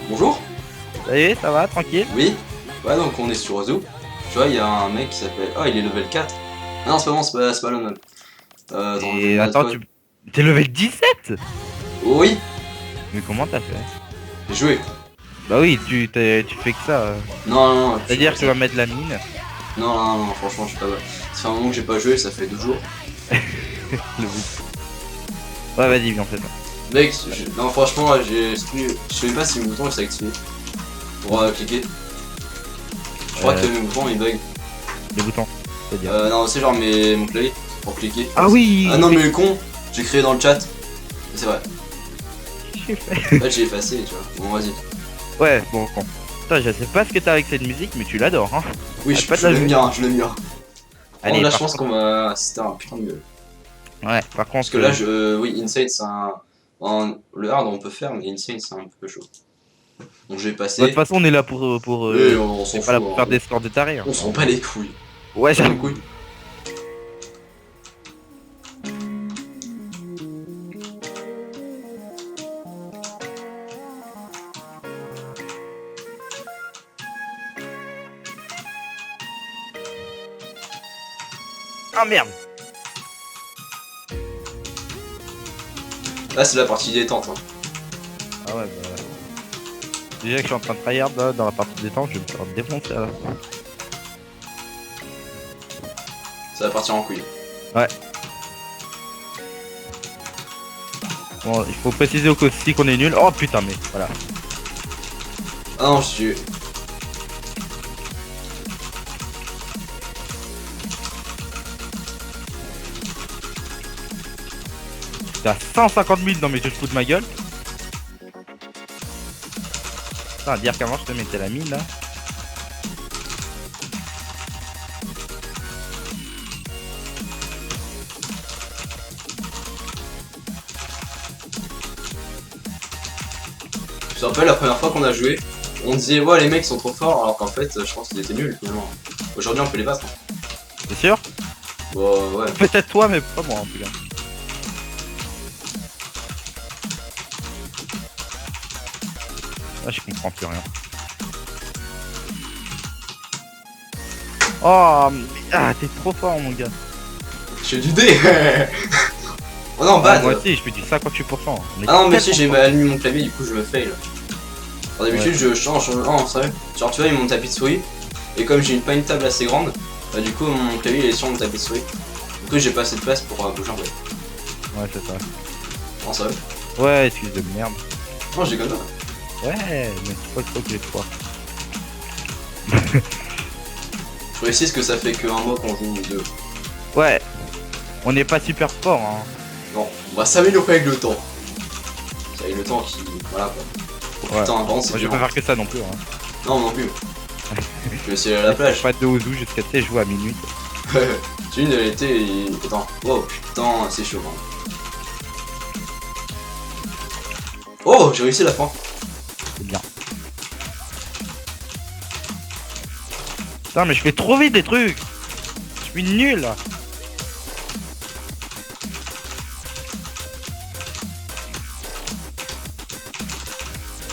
Bonjour. Ça y est, ça va, tranquille? Oui. Ouais, donc on est sur Ozu. Tu vois, il y a un mec qui s'appelle... Oh, il est level 4. Ah non, c'est pas bon, c'est pas le même. Attends, je vais Et mettre attends, quoi? t'es level 17? Oui, Mais comment t'as fait? j'ai joué. Bah oui, tu fais que ça. Non, non, non, je suis C'est-à-dire pas que tu ça. vas mettre la mine. Non, non, non, franchement, je suis pas... Ça fait un moment que j'ai pas joué, ça fait 2 jours. Le but. Ouais, vas-y, viens, on fait ça. Mec, non, franchement, là, j'ai... Je sais même pas si le bouton il s'est activé. Pour cliquer. Je crois que mes boutons, ils bug. Les boutons, c'est-à-dire. Non, c'est genre mon clavier, pour cliquer. Ah oui! Ah non, mais le con, j'ai créé dans le chat. C'est vrai. J'ai fait. En fait, j'ai effacé, tu vois. Bon, vas-y. Ouais, bon. Putain, je sais pas ce que t'as avec cette musique, mais tu l'adores, hein. Oui, Arrête pas de je la l'aime jouer. bien, je l'aime bien. Allez, Là, je par pense contre. qu'on va assister à un putain de gueule. Ouais, par Parce contre. que là, oui, Insane, c'est un. Le hard, on peut faire, mais Insane, c'est un peu chaud. Donc, j'ai Bah, de toute passé. façon, on est là pour. Et on s'en On est pas là fout, pour hein. faire des scores de tarés, hein. On s'en bat les couilles. Ouais, Pas les j'avoue. couilles. Ah merde! Là, c'est la partie détente. Hein. Ah ouais, bah. Déjà que je suis en train de tryhard là, dans la partie des temps, je vais me faire défoncer là. Ça va partir en couille. Ouais. Bon, il faut préciser aussi qu'on est nul. Oh putain, mais voilà. Ah non, je suis. T'as 150 000 dans mes jeux de fous de ma gueule. Putain, à dire qu'avant je te mettais la mine là. Je me rappelle la première fois qu'on a joué, on disait, ouais, les mecs sont trop forts, alors qu'en fait, je pense qu'ils étaient nuls finalement. Aujourd'hui, on peut les battre. Hein. T'es sûr? Bon, ouais. Peut-être toi, mais pas moi en tout cas. Là, je comprends plus rien. Oh, mais... ah, t'es trop fort, mon gars. Je fais du dé. Oh non, Ah, bad. moi aussi, je fais du 58%. On est Ah non, mais si, tellement j'ai allumé mon clavier, du coup, je me fail. Alors, d'habitude, Ouais. je change. Non, sérieux. Genre, tu vois, il y a mon tapis de souris. Et comme j'ai pas une table assez grande, bah, du coup, mon clavier il est sur mon tapis de souris. Du coup, j'ai pas assez de place pour bouger un peu. Ouais, c'est ça. Non, sérieux. Ouais, excuse de merde. Non, je déconne pas. Ouais, mais c'est pas trop que les trois. Je précise que ça fait que un mois qu'on joue ou deux. Ouais, on n'est pas super fort, hein. Non, on va s'améliorer avec le temps. C'est avec le temps qui. Voilà quoi. Oh Ouais. putain, par contre, c'est Moi, je vais violent. pas faire que ça non plus, hein. Non, non plus. Je vais essayer à la plage. Pas de Ozu jusqu'à tu sais, jouer à minuit. J'ai une de l'été et. Attends. Oh putain, c'est chaud. Hein. Oh, j'ai réussi la fin. C'est bien. Putain, mais je fais trop vite des trucs. Je suis nul là.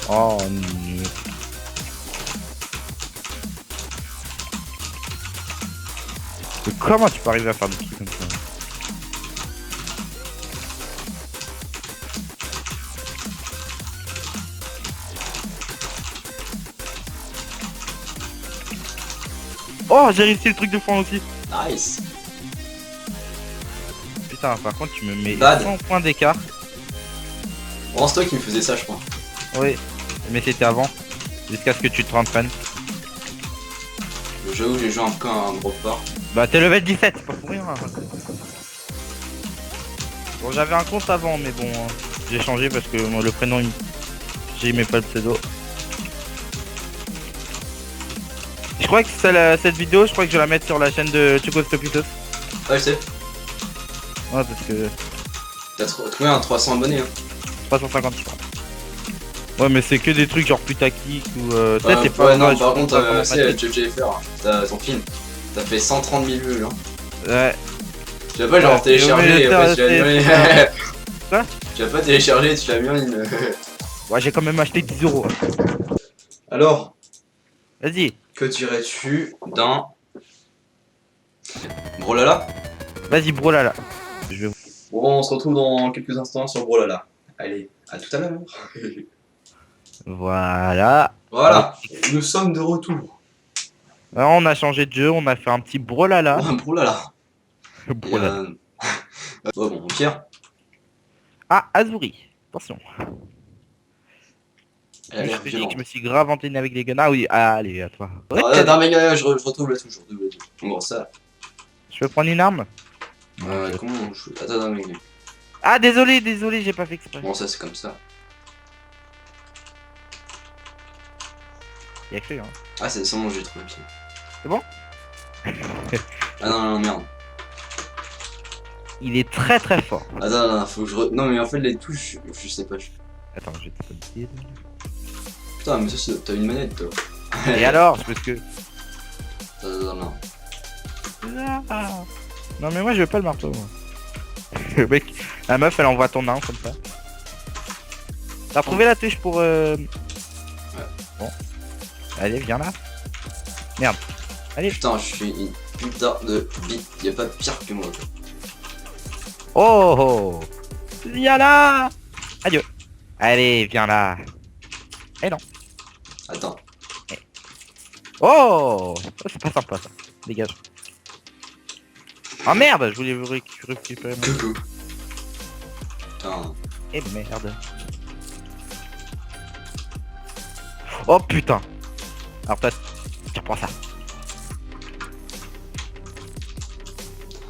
Oh, nul. Mais comment tu peux arriver à faire des trucs comme ça? Oh, j'ai réussi le truc de fond aussi. Nice. Putain, par contre, tu me mets Bad. 100 points d'écart. Bon, c'est toi qui me faisais ça, je crois. Oui, mais c'était avant. Jusqu'à ce que tu te rentraînes. J'avoue, j'ai joué un peu un gros fort. Bah, t'es level 17, c'est pas pour rien. Hein. Bon, j'avais un compte avant, mais bon, j'ai changé parce que le prénom, j'aimais pas le pseudo. Je crois que cette vidéo, je crois que je vais la mettre sur la chaîne de Chocostopitos. Ouais, je sais. Ouais, parce que T'as trouvé un 300 abonnés. Hein. 350, je crois. Ouais, mais c'est que des trucs genre putaclic ou. Peut-être c'est pas. Ouais, non, vrai, par je contre, sais pas comment c'est mettre. JFR. T'as ton film. T'as fait 130 000 vues, là. Ouais. Tu vas pas genre Ouais, télécharger et après tu l'as mis en ligne. Quoi? Tu vas pas télécharger et tu l'as mis en ligne. Ouais, j'ai quand même acheté 10 euros. Alors, Vas-y, que dirais-tu d'un Brawlhalla? vas-y, Brolala. Je vais... Bon, on se retrouve dans quelques instants sur Brawlhalla. Allez, à tout à l'heure. Voilà. Voilà, nous sommes de retour. Alors, on a changé de jeu, on a fait un petit Brolala. Brawlhalla. Et Brolala. ouais, bon, au pire, Ah, Azuri. Attention. elle a Je l'air te dis que violente. je me suis grave entraîné avec les guns. Ah oui, ah, allez, à toi. Ouais, Non, mais je retrouve la touche. Bon, ça. je peux prendre une arme? Comment on joue? Attends, mais. Ah, désolé, j'ai pas fait exprès. Bon, ça, c'est comme ça. Y'a que lui, hein. Ah, c'est bon, j'ai trouvé le pied. C'est bon? Ah non, merde. Il est très très fort. Attends, faut que je Non, mais en fait, les touches, je sais pas. Attends, je vais te dire. Putain, mais ça, t'as une manette, toi. Et alors, parce que... Non. Ah. Non mais moi je veux pas le marteau moi. Le mec, la meuf elle envoie ton arme comme ça. T'as trouvé la touche pour Bon. Allez viens là. Merde. Allez. Putain, je suis une putain de bite. Y'a pas pire que moi. Oh oh. Viens là. Adieu. Allez viens là. Eh non. Attends. Oh, c'est pas sympa ça. Dégage. Oh merde, je voulais vous récupérer mon... Coucou. Putain. Eh merde. Oh putain. Alors toi, tu reprends ça.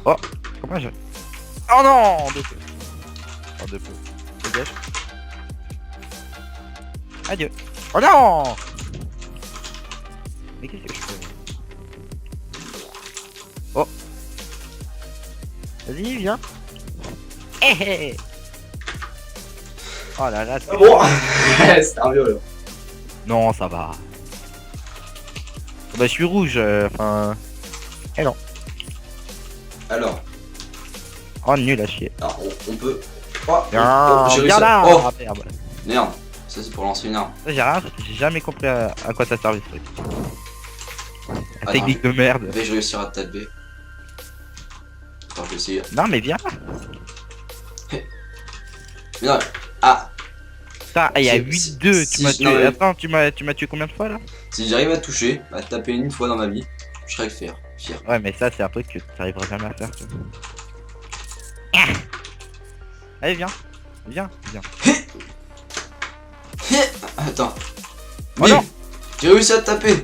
Oh, comment je... Oh non, deux peu. Oh deux peu. Dégage. Adieu. Oh non. Mais qu'est-ce que je fais? Oh. Vas-y, viens. Eh eh. Oh là là. Ah bon. C'est un viol. Non, ça va. Bah, je suis rouge, enfin... Eh non. Alors, Nul à chier. on peut. Oh, Viens j'ai réussi là. Oh, Ah, merde. merde. Ça, c'est pour lancer une arme. J'ai jamais compris à quoi ça servait ce truc. La Attends. technique de merde. Vais-je réussir à te taper? Attends, je vais essayer. Non, mais viens. Mais non. Ah, Putain, il y a Si- 8-2. si- Tu m'as si- tué. non, mais- Attends, tu m'as tué combien de fois là? si j'arrive à te toucher, à te taper une fois dans ma vie, je serais fier. Ouais, mais ça, c'est un truc que tu arriveras jamais à faire. Tu vois. Ah. Allez, viens. Viens. Attends. Oh Bim. non. J'ai réussi à te taper.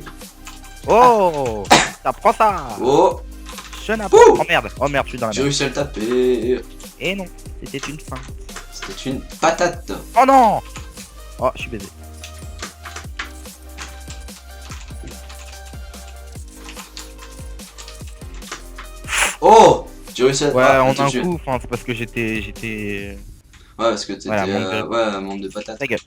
Oh. Ça prend ça. Oh, Je n'ai Ouh. Oh merde, je suis dans la j'ai merde. réussi à le taper. Et non, c'était une fin. C'était une patate. Oh non. Oh, je suis baisé. Oh, j'ai réussi à Ouais, à en te un tuer. coup, enfin, c'est parce que j'étais... Ouais, parce que t'étais. Voilà, manque de- Ouais, un monde de patates. Ta gueule.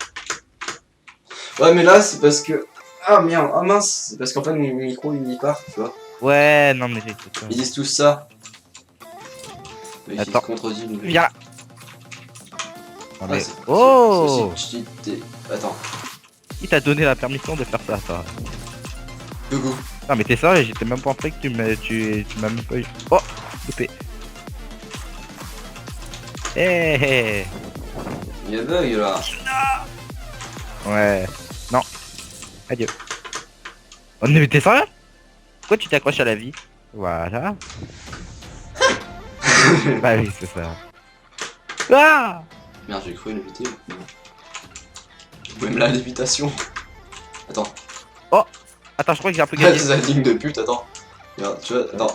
Ouais, mais là, c'est parce que. Ah merde, ah mince, c'est parce qu'en fait, mon micro il y part, tu vois. Ouais, non mais c'est ça. Ils disent tous ça. Mais ils se Attends. contredisent. nous. Viens là. Non, Ah, mais... c'est- Oh. c'est aussi- Attends, Qui t'a donné la permission de faire ça, toi? coucou. Non mais t'es sérieux, j'étais même pas en train que tu m'as même pas eu. Oh, loupé. Eh. Il y a bug là. Ouais. Non. Adieu. Oh mais t'es sérieux? Pourquoi tu t'accroches à la vie? Voilà. Bah oui, c'est ça. Ah. Merde, j'ai cru l'éviter. Même la lévitation. Attends. Attends, je crois que j'ai un peu Ah, gagné. c'est la ligne de pute, attends. Regarde, tu vois, attends.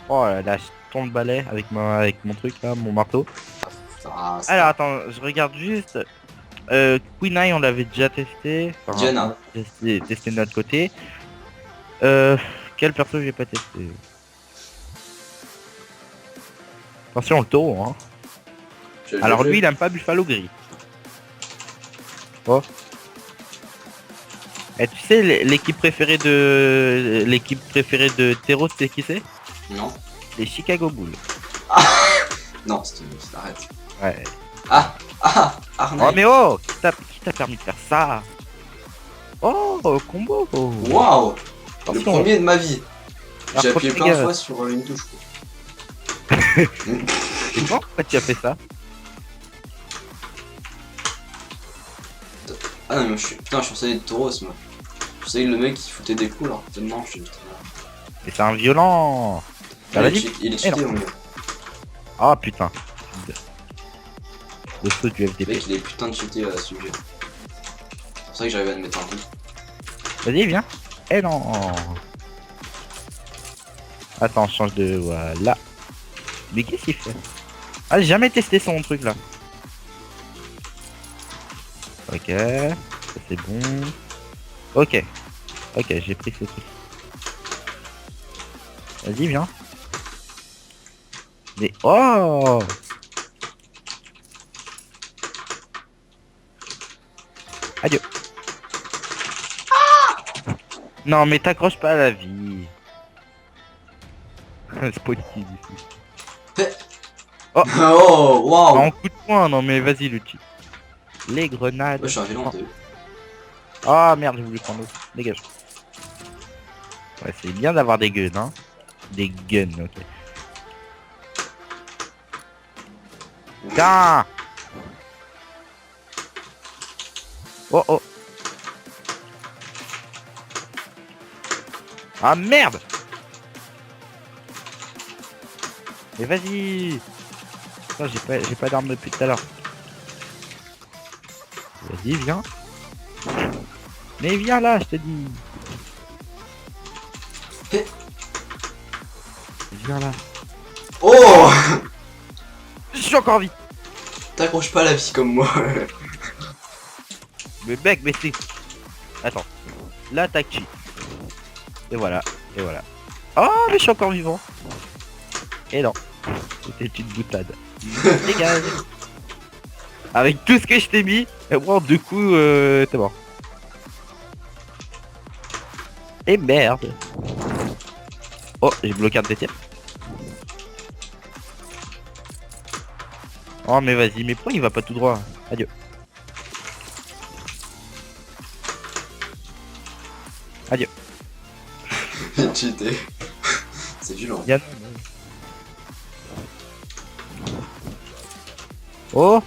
Oh là là, je tourne le balai avec mon truc là, mon marteau. Ah, c'est- Alors attends, je regarde juste. Queen Eye on l'avait déjà testé. Enfin, Diana. on a testé de notre côté. Quel perso j'ai pas testé? Attention le taureau hein. Alors lui il aime pas Buffalo Gris. Oh. Et tu sais l'équipe préférée de Tero c'est qui c'est? Non. Les Chicago Bulls. Non, arrête. Ouais. Ah, Oh arnaque. mais oh, qui t'a permis de faire ça? Oh, combo. Waouh! Le Attention. premier de ma vie. Alors, J'ai appuyé faut plein de faire fois sur une touche. Et pourquoi tu as fait ça? Ah non, mais putain, je pensais être Tauros, moi. Je pensais que le mec qui foutait des coups, alors tellement je suis putain. Mais c'est un violent. Bah, vas-y. Il est Eh cheaté, non. mon gars. Ah putain. Le saut du Le FDP. mec, il est putain de cheaté à ce sujet. C'est pour ça que j'arrive à te mettre un coup. Vas-y, viens. Eh non. Attends, je change de... Voilà. Mais qu'est-ce qu'il fait? Ah, j'ai jamais testé son truc là. Ok. Ça c'est bon. Ok. Ok, j'ai pris ce truc. Vas-y, viens. Mais... Oh! Adieu. Non, mais t'accroches pas à la vie. Spotty ici. Oh, Ah, waouh! en coup de poing, non mais vas-y le cheat. Les grenades. Ouais, je suis un violent, t'as vu? Ah merde, j'ai voulu prendre l'autre. Dégage. Ouais, c'est bien d'avoir des guns, hein. Des guns, ok. Tiens. Oh oh. Ah merde. Mais vas-y. Putain, j'ai pas d'arme depuis tout à l'heure. Vas-y, viens. Mais viens là, je te dis. Eh. Viens là. Oh! Je suis encore en vie. T'accroches pas à la vie comme moi. Mais mec, mais c'est... Attends. Là, t'as cheat. Et voilà. Et voilà. Oh, mais je suis encore vivant. Et non. C'était une boutade. Dégage. Avec tout ce que je t'ai mis, et bon, du coup, t'es mort. Et merde. Oh, j'ai bloqué un de tes tirs. Oh, mais vas-y, mais pourquoi il va pas tout droit? Adieu. Adieu. J'ai cheaté. C'est violent. Yann. Oh.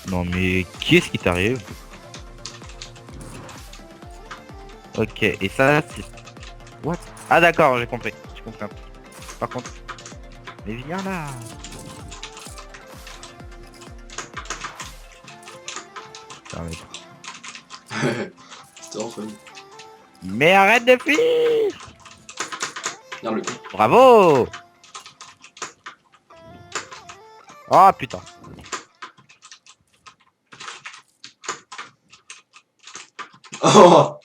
Non mais qui est-ce qui t'arrive? Ok, et ça c'est... What? Ah d'accord, j'ai compris. J'ai compris un peu. Par contre... Mais viens là. Putain, mec. C'était en fun. Mais arrête de fuir. Regarde le coup. Bravo. Oh putain. Oh!